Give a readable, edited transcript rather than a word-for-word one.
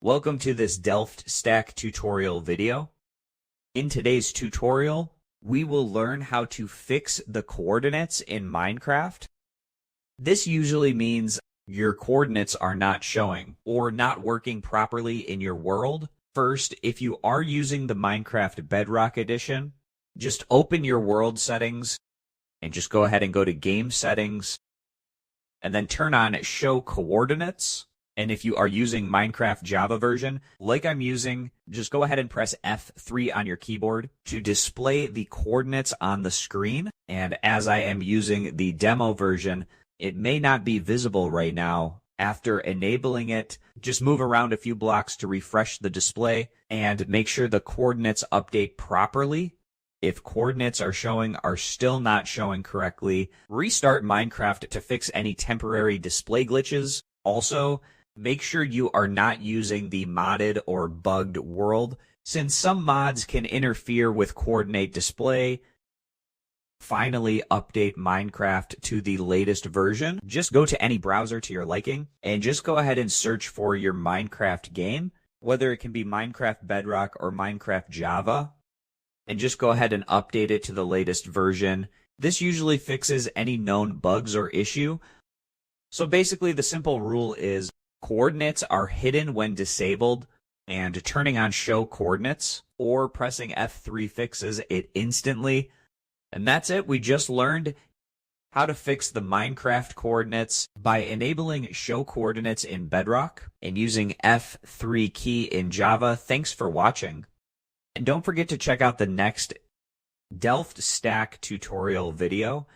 Welcome to this DelftStack tutorial video. In today's tutorial, we will learn how to fix the coordinates in Minecraft. This usually means your coordinates are not showing or not working properly in your world. First, if you are using the Minecraft Bedrock Edition, just open your world settings and just go ahead and go to Game Settings and then turn on Show Coordinates. And if you are using Minecraft Java version, like I'm using, just go ahead and press F3 on your keyboard to display the coordinates on the screen. And as I am using the demo version, it may not be visible right now. After enabling it, just move around a few blocks to refresh the display and make sure the coordinates update properly. If coordinates are still not showing correctly, restart Minecraft to fix any temporary display glitches. Also, make sure you are not using the modded or bugged world, since some mods can interfere with coordinate display. Finally, update Minecraft to the latest version. Just go to any browser to your liking and just go ahead and search for your Minecraft game, whether it can be Minecraft Bedrock or Minecraft Java, and just go ahead and update it to the latest version. This usually fixes any known bugs or issue. So basically, the simple rule is coordinates are hidden when disabled, and turning on Show Coordinates or pressing F3 fixes it instantly. And that's it. We just learned how to fix the Minecraft coordinates by enabling Show Coordinates in Bedrock and using F3 key in Java. Thanks for watching. And don't forget to check out the next DelftStack tutorial video.